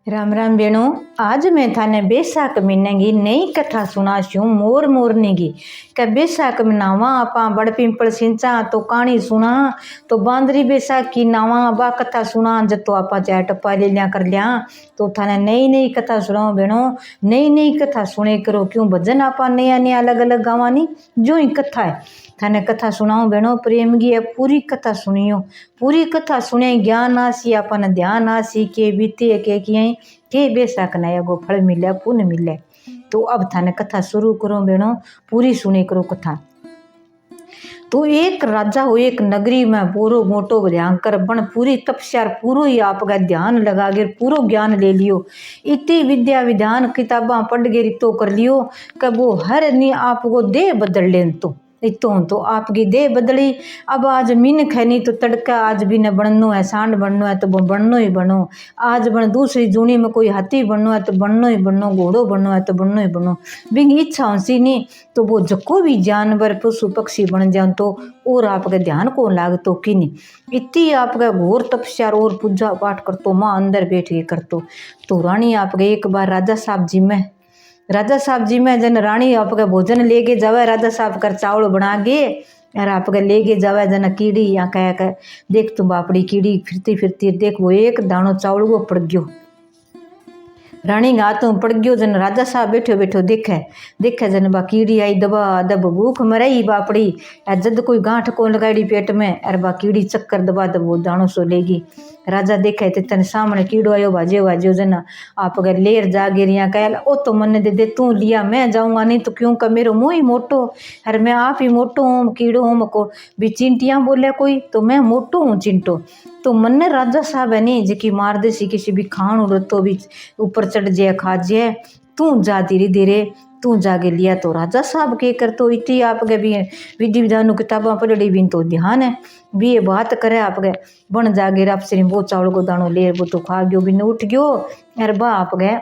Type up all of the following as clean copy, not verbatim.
राम राम बेणो। आज मैं थाने बैसाख महीने की नई कथा सुनाशू मोर मोरनी की। के बैसाख में नावा आपा बड़ पिंपल सिंचा तो कहानी सुना तो बांदरी बैसाख की नावा बा कथा सुना जब तो आपा चाहे टप्पा ले लिया कर लिया तो थाने नई नई कथा सुनाओ बेणो। नई नई कथा सुने करो क्यों भजन आपा नया नया अलग अलग गावानी जो ही कथा है थाने कथा सुनाओ बेणो। प्रेम की है पूरी कथा सुनियो। पूरी कथा सुने ज्ञान आसी अपन ध्यान आसी के बीते के किए के बैसाख नया गो फल मिले पुण्य मिले। तो अब थाने कथा शुरू करो बेणो। पूरी सुने करो कथा। तो एक राजा हो एक नगरी में पूरो मोटो भयंकर बन पूरी तपस्या पूरो ही आपका ध्यान लगा गे पूरो ज्ञान ले लियो। इतनी विद्या विधान किताबा पढ़ गे तो कर लियो कि वो हर नी आपको देह बदल लेन तो आपकी देह बदली। अब आज मीन खैनी तो तड़का आज भी न बननो है सांड बननो है तो वो बननो ही बनो। आज बन दूसरी जूनी में कोई हाथी बननो है तो बननो ही बनो घोड़ो बननो है तो बननो ही बनो। बिंग इच्छा होसी नहीं तो वो जको भी जानवर पशु पक्षी बन जाओ तो और आपके ध्यान को लाग तो कि नहीं। इतनी आपका घोर तपस्या और पूजा पाठ कर तो माँ अंदर बैठ के कर तो रानी आपके एक बार राजा साहब जी में जन रानी आपका भोजन लेके जावे राजा साहब कर चावल बना गे और आपके लेके जावे जन कीड़ी या कह देख तू बापड़ी कीड़ी फिरती फिरती देख वो एक दानो चावल को पड़ गयो रानी के हाथों पड़ गयो। जन राजा साहब बैठो बैठो देखे जन बा कीड़ी आई दबा दब भूख मरई बापड़ी जद कोई गांठ को लगाई पेट में अरे बा कीड़ी चक्कर दबा दब वो दानो सो लेगी। राजा देखे ते तन सामने कीड़ो आयो भाजो जन आप अगर लेर जागे रिया कह ओ तो मन दे तू लिया मैं जाऊंगा नहीं तो क्यों का मेरो मुँह ही मोटो अरे मैं आप ही मोटो हूँ कीड़ो हूँ मको भी चिंटियाँ बोले कोई तो मैं मोटो हूँ चिंटो। तो मन राजा साहब है नहीं जिकी मार दे सी किसी भी खान उड़ तो भी ऊपर चढ़ जाए खा जाए तू जा धीरे धीरे तू जागे लिया। तो राजा साहब के कर तो इतनी आपके भी विधि विधान किताबा पढ़ी भी तो ध्यान है भी ये बात करे आपके बन जागे आप से वो चावल को दानो ले वो तो खा गयो भी न उठ गयो अरे बा आप गए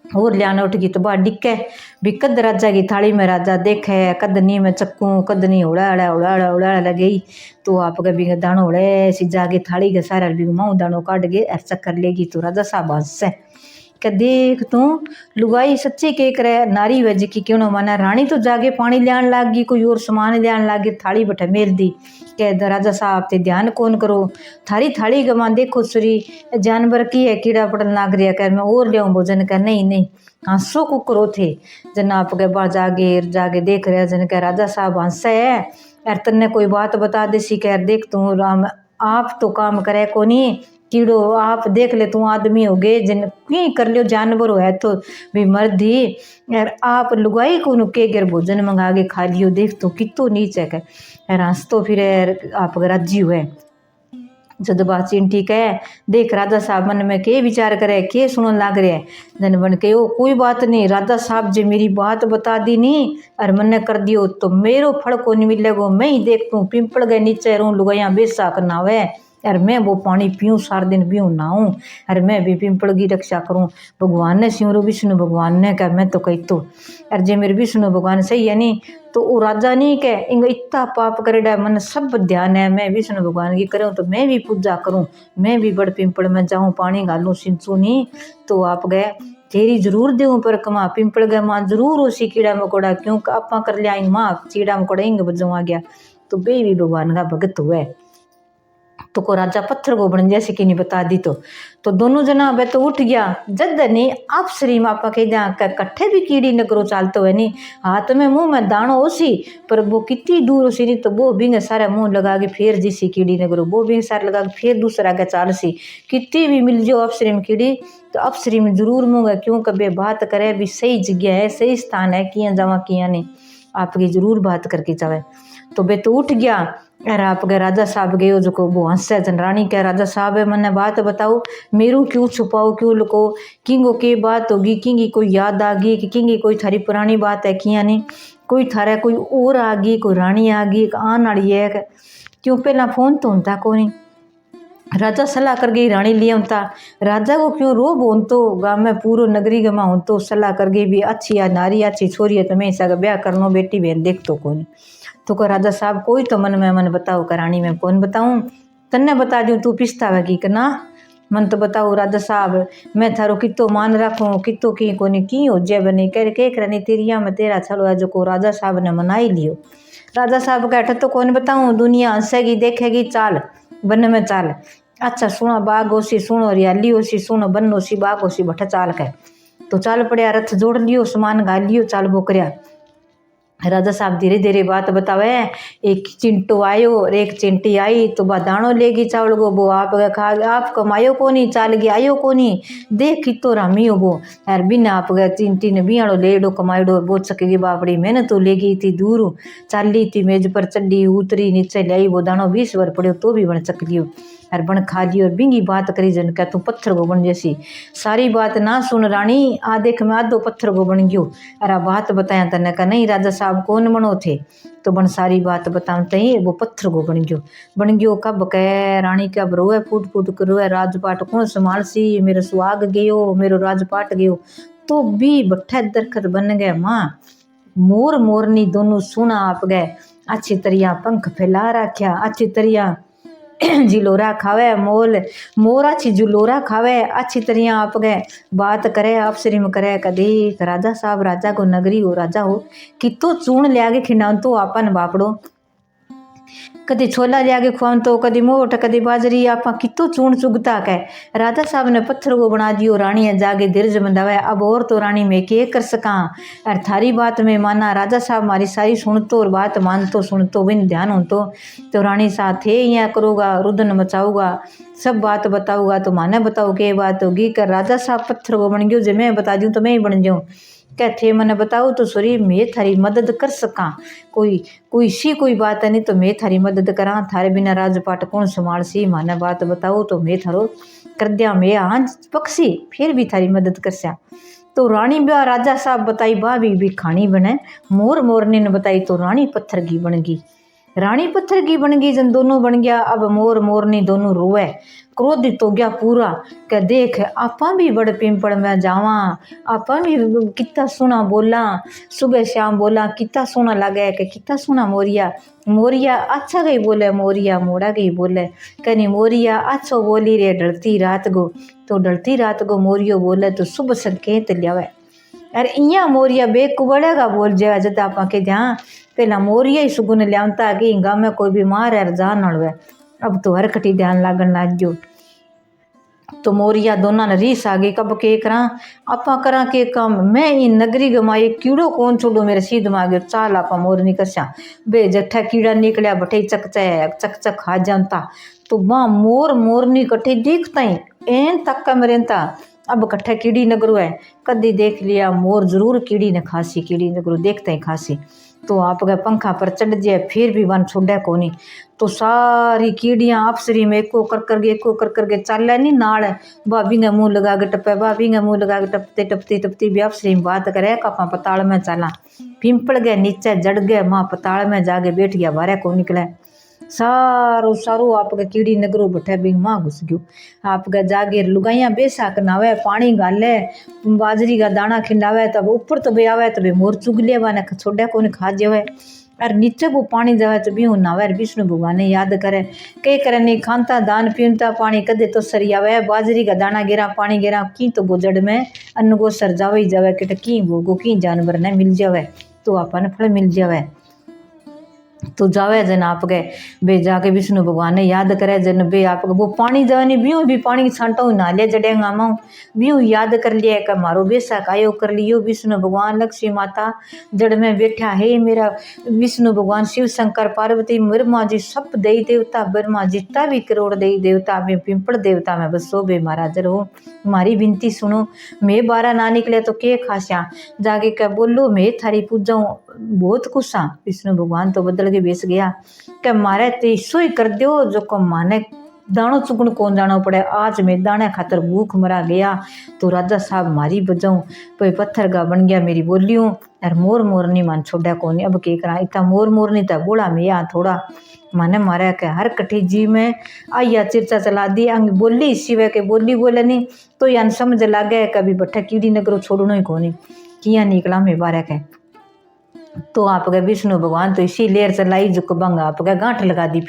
और लियाना उठ गई तो बा डिके भी कद राजा की थाली में राजा देखे कद नी में चक्कू कद नी उड़ा लगे तो आप भी दानो उड़े सी जागे थाली के सारा भी माऊ दानो काट गए ऐसा चक्कर लेगी। तो राजा साहब हंसे के देख तू लुगाई सच्ची के करे नारी वज की क्यों न माना रानी तो जागे पानी लियान लाग गई कोई और सामान लियान लाग गई थाली बटे मेर दी के राजा साहब ते ध्यान कौन करो थारी थाली गमा देखो सुरी जानवर की है कीड़ा पड़न लाग रिया कर मैं और लियाऊं भोजन कर नहीं हंसो कुकरो थे जन आप के बा जागे देख रहे जन के राजा साहब हंसे है यार तन्ने कोई बात बता दे सी कह देख तू राम आप तो काम करे को नहीं कीड़ो आप देख ले तू आदमी हो गए जिन कहीं कर लियो जानवर हो है तो भी मर्द ही यार आप लुगाई को नुके गिर भोजन मंगा के खा लियो देख तो कितो नीचे के हंस तो फिर आप राजी हुए जद बात चिंटी कहे देख राजा साहब मन में के विचार करे के सुनन लाग रहे जन बन के ओ कोई बात नहीं राजा साहब जी मेरी बात बता दी नहीं और मन कर दियो तो मेरो फल को नहीं मिलेगो मैं ही देख तू पिंपल गए नीचे रू लुगाइया बैसाख नावे अरे मैं वो पानी पीऊँ सारा दिन पीऊँ नहाऊँ अरे मैं भी पिंपल की रक्षा करूँ भगवान ने सिमरो विष्णु भगवान ने कह मैं तो कही तो अरे जे मेरे विष्णु भगवान सही है नहीं तो वो राजा नहीं कह इंग इतना पाप करेडा मन सब ध्यान है मैं विष्णु भगवान की करूँ तो मैं भी पूजा करूँ मैं भी बड़ पिंपल में जाऊँ पानी घालूँ सिंचू नहीं तो आप गए तेरी जरूर देऊँ पर कमा पिंपल गए माँ जरूर उसी कीड़ा मकोड़ा क्यों आपा कर लिया माँ कीड़ा मकोड़ा इंग बजवा गया तो बे भी भगवान का भगत हुआ तो को राजा पत्थर को बन जैसे कि नहीं बता दी तो दोनों जना वे तो उठ गया जद नहीं आप श्री मापा के जा कट्ठे भी कीड़ी न करो चालते हुए नहीं हाथ में मुंह में दानो ओसी पर वो कितनी दूर ओसी नहीं तो वो बिंग सारा मुंह लगा के फिर जिसी कीड़ी न करो वो बिंग सारा लगा के फिर दूसरा के चाल सी कितनी भी मिल जाओ अफसरी में कीड़ी तो अफसरी में जरूर मुँह क्यों कभी बात करे भी सही जगह है सही स्थान है किया जावा किया नहीं आपकी जरूर बात करके जावे। तो बे तो उठ गया अरे आप गए राजा साहब गए जो को वो हंसे जन रानी कह राजा साहब है मैंने बात बताओ मेरू क्यों छुपाओ क्यों लुको किंगो के बात होगी किंगी कोई याद आ गई कि किंगी कोई थारी पुरानी बात है किया नहीं कोई थारा कोई और आ गई कोई रानी आ गई आन वाली है क्यों पहला फोन तो होता को नहीं राजा सलाह कर गई रानी लिए होता राजा को क्यों रोब हो तो गाँव में पूरो नगरी गमा हो तो सलाह कर गई भी अच्छी या नारी अच्छी छोरी है तो मैं इसका ब्याह करनो बेटी बहन देख तो को नहीं तो को राजा साहब कोई तो मन बताओ करानी में कौन बताऊं तन्ने बता दूं तू पिछतावा की करना मन तो बताओ राजा साहब, मैं थारो कितो मान रखूँ, कितो की कोनी की हो जे बने कर के करनी तिरिया में तेरा छलो है जो को राजा साहब ने मना ही लियो। राजा साहब का तो कौन बताऊँ, दुनिया हंसेगी देखेगी, चाल बन में चाल। अच्छा सुनो बाग होसी, सुनो हरियाली होसी, सुनो बन होसी बाग होसी, भट्टा चाल के तो चाल पड़िया, रथ जोड़ लियो, सामान गाल लियो, चाल बोकरिया। राजा साहब धीरे धीरे बात बतावे। एक चिंटू आयो और एक चिंटी आई, तो बा दाणो लेगी चावल गो, वो आप खा आप कमायो कोनी, चाल गया आयो कोनी, देख कितो रामी हो वो। यार बिना आप चिंटी ने बियाड़ो लेडो कमाईडो बोच सकेगी, बापड़ी मेहनत तो लेगी थी दूर, चाली थी मेज पर चढ़ी उतरी नीचे लाई, वो दाणो 20 बार पड़ो तो भी बन चक लियो। और बन खा लियो, और बिंगी बात करी जन क्या तू पत्थर को बन जैसी। सारी बात ना सुन रानी, आ देख मैं आधो पत्थर को बन गयो। अरे बात बताया तने का नहीं राजा साहब कौन बनो थे, तो बन सारी बात बताते ही वो पत्थर को बन गयो कब कह रानी क्या रोए फूट फूट कर रोए, राजपाट कौन संभाल सी, मेरा सुहाग गयो, मेरो राजपाट गयो। तो भी बट्ठे दरखत बन गए माँ, मोर मोरनी दोनों सुना आप गए, अच्छी तरिया पंख फैला रख्या, अच्छी तरिया जिलोरा खावे मोल, मोर अच्छी जुलोरा खावे, अच्छी तरिया आप गए बात करे, आप श्रीम करे। कदी राजा साहब राजा को नगरी हो, राजा हो कितो चूण लिया के खिंडाऊं तो आपन बापड़ो, कदी छोला लिया के खुआऊं तो कदी मोट कदी बाजरी, आपा कितो चूण चुगता के। राजा साहब ने पत्थर को बना दियो, रानी है जागे धीरज बंधावे, अब और तो रानी मैं के कर सका, और थारी बात में माना राजा साहब मारी सारी सुनतो और बात मानतो सुनतो बिन ध्यान हो तो रानी साथ है यहाँ करूँगा, रुदन मचाऊंगा, सब बात बताऊंगा, तो माने बताओ के बात होगी। कर राजा साहब पत्थर को बन गयो, जो मैं बता दूँ तो मैं ही बन जाऊँ, कहते मैंने बताओ तो सॉरी मैं थारी मदद कर सका, कोई सी कोई बात है नहीं तो मैं थारी मदद करा, थारे बिना राजपाट कौन संभाल सी, माने बात बताओ तो मैं थारो कर दिया, मैं हाँ पक्षी फिर भी थारी मदद कर सया। तो रानी बा राजा साहब बताई बा भी खानी बने, मोर मोरनी ने बताई तो रानी पत्थर की बन गई, रानी पत्थर की बन गई, जन दोनों बन गया। अब मोर मोरनी दोनों रोए, क्रोधित हो गया पूरा, क्या देख आपा भी बड़ पिंपड़ में जावा, आपा भी कितना सोना बोला, सुबह शाम बोला कितना सोना लगे, कि कितना सोना मोरिया, मोरिया अच्छा गई बोले, मोरिया मोड़ा गई बोले, कहीं मोरिया अच्छो बोली रे ढलती रात गो, तो ढलती रात गो मोरियो बोले तो शुभ संकेत लियावे। अरे इं मोरिया बेकुबड़ेगा बोल जाए जब आप के ध्यान पहला मोरिया ही सुगुन लियावता कि हिंगा में कोई बीमार है जान नड़वे, अब तो हर कटी ध्यान लागन लाग जो। तो मोरिया दोनों ने रीस आ गई, कब के करा आपा करा के काम, मैं इन नगरी गमाई कीड़ो कौन छोड़ो मेरे सीध में आ गयो, चाल आपा मोर नहीं करसा बे जट्ठा कीड़ा निकलिया बटे चक चक खा जानता। तो वहाँ मोर मोरनी कट्ठे दिखता ही एन तक मरेंता, अब कट्ठा कीड़ी नगरो है, कदी देख लिया मोर जरूर कीड़ी ने खासी, कीड़ी नगरो देखते ही खासी। तो आप गए पंखा पर चढ़ जाए फिर भी वन छोड़ा कोनी, तो सारी कीड़ियाँ अफसरी में एको कर के चल नहीं नाल, भाभी ने मुँह लगा के टपे, भाभी ने मुँह लगा के टपते टपती टपती भी अफसरी में बात करे, कपा पताल में चला, पिंपल गए नीचे जड़ गए, माँ पताल में जाके बैठ गया, बारे को निकले सारो आपके कीड़ी नगरो बठे बिंग माँ घुस गयो। आपके जागे लुगाइया बेसाक नावे, पानी गाले, बाजरी का दाना खिंडावे, तब ऊपर तो बे आवे तो बे मोर चुग ले वाने छोड़ा को खा जावे, और नीचे को पानी जावे तो बिहू नावे, विष्णु भगवान ने याद करे, कई करे नहीं खानता दान पीनता पानी कदे तो सरी आवे, बाजरी का दाना गिरा पानी गिरा की तो वो जड़ में अन्न को सर जावे ही जावे, कि की वो की जानवर ने मिल जावे तो अपन फल मिल जावे। तो जावे जन आप गए बे जाके विष्णु भगवान ने याद करे, जन बे आप वो पानी जावे नहीं बियो भी पानी छांटा ना लिया जड़ेगा माऊ, बियो याद कर लिया कि मारो बेसाक आयो कर लियो, विष्णु भगवान लक्ष्मी माता जड़ में बैठा है, मेरा विष्णु भगवान शिव शंकर पार्वती ब्रह्मा जी सब देवी देवता, ब्रह्मा जितना भी करोड़ देवी देवता में पिंपल देवता में बसो बे महाराज रहो, मारी विनती सुनो, मैं 12 ना निकले तो के खास्या, जाके क्या बोलो मैं थारी पूजाऊं बहुत खुश हाँ। विष्णु भगवान तो बदल के बेस गया कि मारे तो इसो ही कर दो जो को माने दाणो चुगण कौन जाना पड़े, आज मैं दाने खातर भूख मरा गया, तो राजा साहब मारी बजाऊं पे पत्थर का बन गया मेरी बोलियों, और मोर मोरनी मान छोड़ा कौन, अब के करा इतना मोर मोरनी था बोला मैं यहाँ थोड़ा माने मारा के हर कठी जी में आइया चिरचा चला दी, अंग बोली इसी वे के बोली बोले नहीं तो यान समझ लागे कभी बट्ठा कीड़ी नगरो छोड़नो ही कोनी, किया निकला मैं बारे के। तो आप गए विष्णु भगवान तो इसी लेर चलाई जो बंग आप गए गांठ लगा दी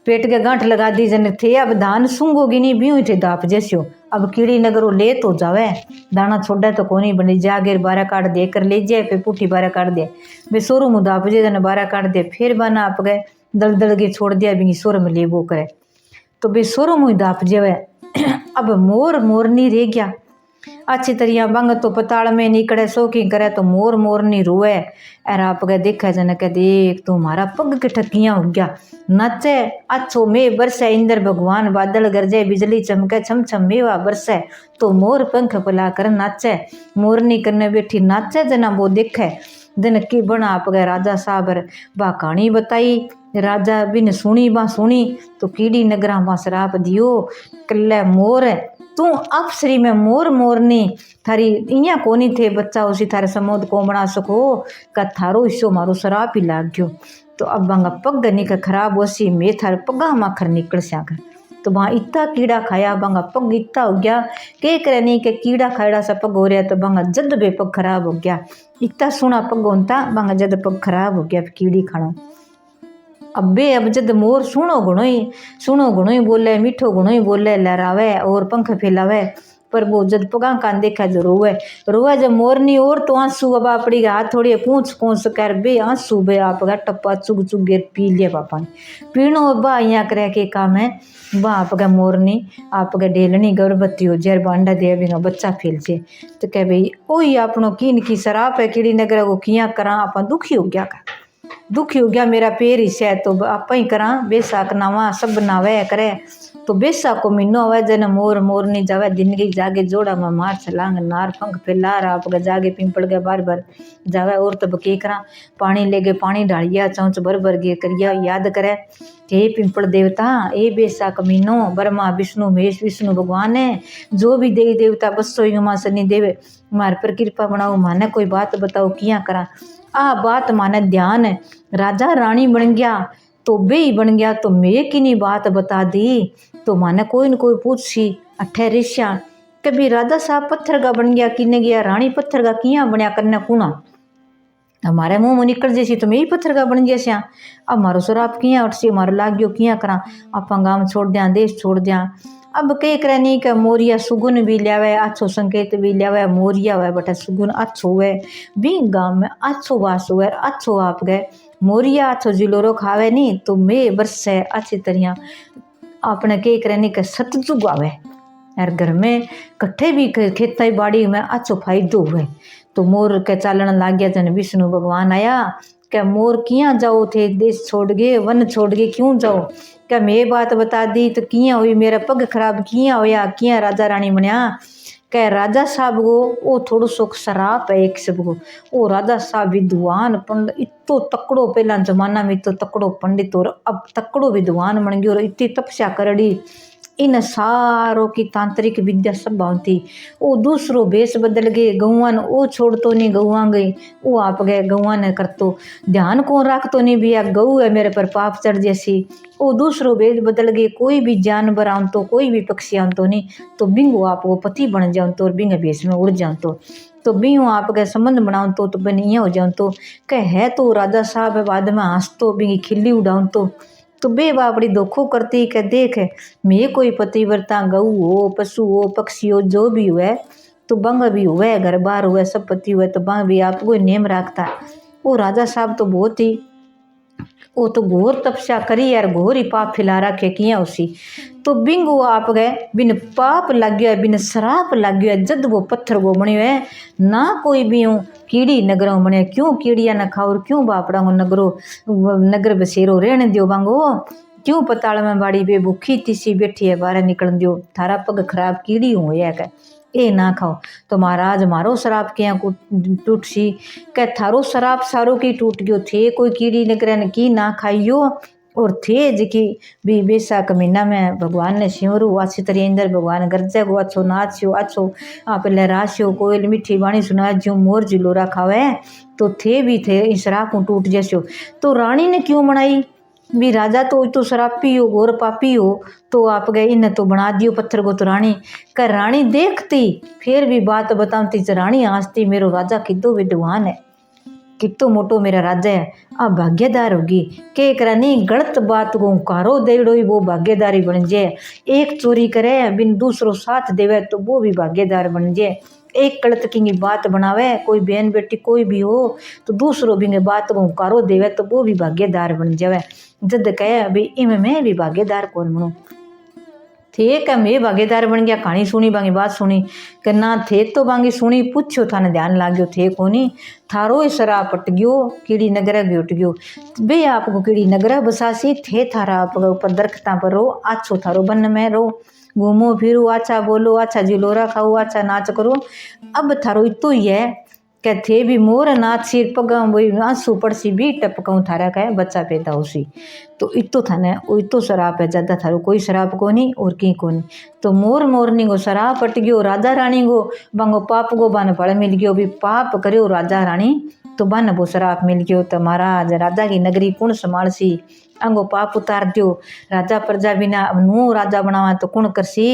पेट के गांठ लगा दी जन थे अब धान सूंगोगी नहीं भी थे दाप जैसे अब कीड़ी नगर ले तो जावे दाना छोड़ा तो कोनी बनी जागे बारह काट दे कर ले जाए फिर पुठी बारह काट दे वे सोरू में दाप जे जन बारह काट दे फिर बना आप गए दल दल के छोड़ दिया भी सोर में ले वो करे तो बे सोरू में दाप जेवे अब मोर मोरनी रह गया अच्छी तरिया बंग तो पताल में निकले शौकी करे तो मोर मोरनी रोए और आप गए देखा जन के देख तुम्हारा पग के ठकियां हो गया नाचे अच्छो में बरसे इंद्र भगवान बादल गरजे बिजली चमके छम छम मेवा बरसे तो मोर पंख फैला कर नाचे मोरनी करने बैठी नाचे जना वो देखे दिन की बना आप गए राजा साहब बा कहानी बताई राजा बिन सुनी बा सुनी तो कीड़ी नगरा बा शराप दियो कल्ले मोर तू अप्सरी में मोर मोरनी थारी इया कोनी थे बच्चा उसी थारे समोद को बना सको का थारो हिस्सो मारो शराप ही लाग गयो तो अब बंगा पग निकल खराब होसी मैं थारे पगा माखर निकल सकर तो वहाँ इतना कीड़ा खाया बंगा पग इतना हो गया के करे नहीं के कीड़ा खाड़ा सा पग हो रहा तो बंगा जद बे पग खराब हो गया इतना सोना पग होता बंगा जद पग खराब हो गया कीड़ी खाणो अब जद मोर सुनो गुणो ही बोले मीठो गुणो ही बोले लहरावे और पंख फैलावे पर वो जब पगा कान देखा जो रोवे जब मोरनी और तो आंसू अब अपड़ी हाथ थोड़ी कूच कर बे आंसू बे आप टप्पा चुग चुग गिर पी लिया पापा ने पीणो बा यहाँ करे के काम है बा आप मोरनी आप ढेलनी गर्भवती हो जर बांडा दे भी बच्चा फैल जे तो कह भाई ओही आपनो कीन की शराप है कीड़ी नगर वो किया करा आप दुखी हो गया दुखी हो गया मेरा पैर ही से तो आप ही करा बेसाक नावा सब नावे करे तो बेसाक को महीनो आवे जन मोर मोरनी जावे दिन की जागे जोड़ा में मार छलांग नार पंख फैलार आप जागे पिंपल के बार बार जावे और तो के करा पानी ले गए पानी डालिया चौंच भर गे करिया याद करे कि हे पिंपल देवता ए बेसाक महीनो ब्रह्मा विष्णु महेश विष्णु भगवान है जो भी देवी देवता बसो युमा शनि देवे मार पर कृपा बनाओ माने कोई बात बताओ किया करा आ बात माने ध्यान है राजा रानी बन गया तो बे ही बन गया तो मैं की नहीं बात बता दी तो माने कोई न कोई पूछी अठे ऋषिया कभी राजा साहब पत्थर का बन गया किने गया रानी पत्थर का किया बनया करने कुना हमारे मुंह में निकल जैसी तो मैं ही पत्थर का बन गया सिया अब मारो शराब किया अटसी मारो लाग गयो किया करा आप गांव छोड़ दिया देश छोड़ दिया अब कई करे नहीं कि मोरिया सुगुन भी लियावे अच्छो संकेत भी लियावे मोरिया हुए बटा सुगुन अच्छो हुए भी गाँव में अच्छो वास हुए अच्छो आप गए मोरिया अच्छो जिलोरो खावे नहीं तो मैं बरस है अच्छी तरह अपने कई करे नहीं कि सतजुग आवे यार घर में कट्ठे भी खेती बाड़ी में अच्छो फायदो हुए तो मोर के चालन लाग गया जन विष्णु भगवान आया क्या मोर किया जाओ थे देश छोड़ गए वन छोड़ गए क्यों जाओ क्या मैं बात बता दी तो किया हुई मेरा पग खराब किया होया किया राजा रानी बनया क्या राजा साहब को वो थोड़ो सो शराप है एक सब को वो राजा साहब विद्वान पंडित इतो तकड़ो पहला जमाना में इतो तकड़ो पंडित और अब तकड़ो विद्वान बन गयो और इतनी तपस्या करड़ी इन सारों की तांत्रिक विद्या सब भावती वो दूसरो भेष बदल गए गौवान वो छोड़ तो नहीं गौवा गई वो आप गए गौवा ने कर तो ध्यान कौन रख तो नहीं भैया गऊ है मेरे पर पाप चढ़ जैसी वो दूसरो भेष बदल गए कोई भी जानवर आन तो कोई भी पक्षी आन तो नहीं तो बिंगो आप वो पति बन जाओ तो और बिंग भेष में उड़ जाओ तो बिंगो आप गए संबंध बनाओ तो बनिया हो जाओ तो कह है तो राजा साहब है बाद में हंस तो बिंगी खिल्ली उड़ाऊँ तो बे बापड़ी दुखो करती के देख मैं कोई पतिव्रता गऊ हो पशु हो पक्षी हो जो भी हुए तो बंग भी हुए घर बार हुए सब पति हुए तो बंग भी आप कोई नेम रखता वो राजा साहब तो बहुत ही वो तो घोर तपस्या करी यार घोर ही पाप फैला रखे किया उसी तो बिंग वो आप गए बिन पाप लग गया बिन शराप लग गया जद वो पत्थर वो बने हुए ना कोई भी हूँ कीड़ी नगरों बने क्यों कीड़िया न खाओ क्यों बापड़ा नगरों नगर बसेरो रहने दियो बांगो क्यों पताल में बाड़ी बे भूखी तीसी बैठी है बाहर निकल दियो थारा पग खराब कीड़ी हूँ या क्या ए ना खाओ तो महाराज मारो शराब के यहाँ टूट सी क्या थारो शराब सारो की टूट गयो थे कोई कीड़ी नगरन की ना खाइयो और थे जिकी भी बैसाख महीना में भगवान ने शिवरू अच्छी तरह इंद्र भगवान गरजे को अच्छो नाचियो अच्छो आप लहराशियो कोयल मीठी वाणी सुना जो मोर जिलोरा खावे तो थे भी थे इस शराब को टूट जैसो तो रानी ने क्यों बनाई भी राजा तो शराबी हो घोर पापी हो तो आप गए इन तो बना दियो पत्थर को तो रानी कर रानी देखती फिर भी बात बताती रानी हंसती मेरो राजा किदो विद्वान है कितो मोटो मेरा राजा है, आ भाग्यदार होगी। के करा नहीं गलत बात को कारो देड़ो ही वो भाग्यदारी बन जाए। एक चोरी करे बिन दूसरो साथ देवे तो वो भी भाग्यदार बन जाए। एक गलत की बात बनावे कोई बहन बेटी कोई भी हो तो दूसरो भी बात को कारो देवे तो वो भी भाग्यदार बन जावे। जद कहे अभी इम मैं भी भाग्यदार कौन बनू। थे क्या मैं भागीदार बन गया, कहानी सुनी बांगी बात सुनी कि ना थे तो बांगी सुनी पूछो थाने ध्यान लाग गयो थे कोनी थारो ही शराब पट गयो कीड़ी नगर उठ गयो बे आपको कीड़ी नगर बसासी थे थारा आप ऊपर दरख्ता पर रो आछो थारो बन में रो घूमो फिरो अच्छा बोलो अच्छा जिलोरा खाओ अच्छा नाच करो। अब थारो इतो ही है क्या थे भी मोर नाच सिर पगा वही आंसू पड़सी भी टपकाऊ थारा का बच्चा पैदा होसी तो इतो थाने इतो शराब है ज्यादा थारो कोई शराब को नहीं और की को नहीं। तो मोर मोरनी गो शराब पट गयो राजा रानी गो बंगो पाप गो बन फल मिल गयो भी पाप करो राजा रानी तो बन वो शराब मिल गयो तो महाराज राजा की नगरी कौन संभालसी अंगो पाप उतार दियो राजा प्रजा बिना नू राजा बनावा तो कौन करसी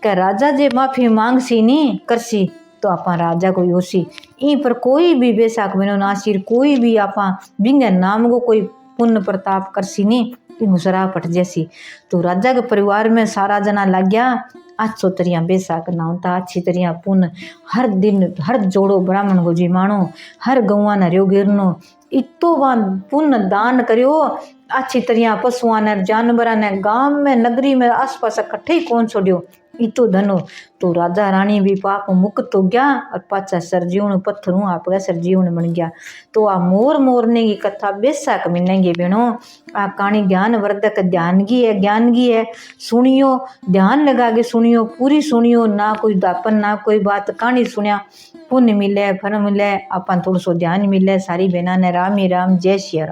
क्या राजा जे माफी मांगसी नहीं करसी तो आपा राजा कोई होसी। ई पर कोई भी बेसाख महीनो नासिर कोई भी आपा बिंगे नाम को कोई पुण्य प्रताप करसी नहीं इन शराब पट जैसी। तो राजा के परिवार में सारा जना लग गया अच्छो तरिया बेसाख नावता अच्छी तरिया पुण्य हर दिन हर जोड़ो ब्राह्मण को जिमाणो हर गौवा न रियो गिरनो इतो वहाँ पुण्य दान करियो अच्छी तरिया पशुआ ने जानवरा ने गांव में नगरी में आस पास इकट्ठे ही कौन छोड़ियो इतो धनो। तो राजा रानी भी पाप मुक्त हो गया और पाचा सरजीवन पत्थरों आप गया सरजीवन बन गया। तो आ मोर मोरने की कथा बेसाख मिलेंगे बेनो आ कहानी ज्ञानवर्धक ध्यान की है सुनियो ध्यान लगा के सुनियो पूरी सुनियो ना कोई दापन ना कोई बात कहानी सुनिया पुण्य मिले फल मिले अपन थोड़ा सो ध्यान मिले सारी बहना ने राम ही राम जय श्री राम।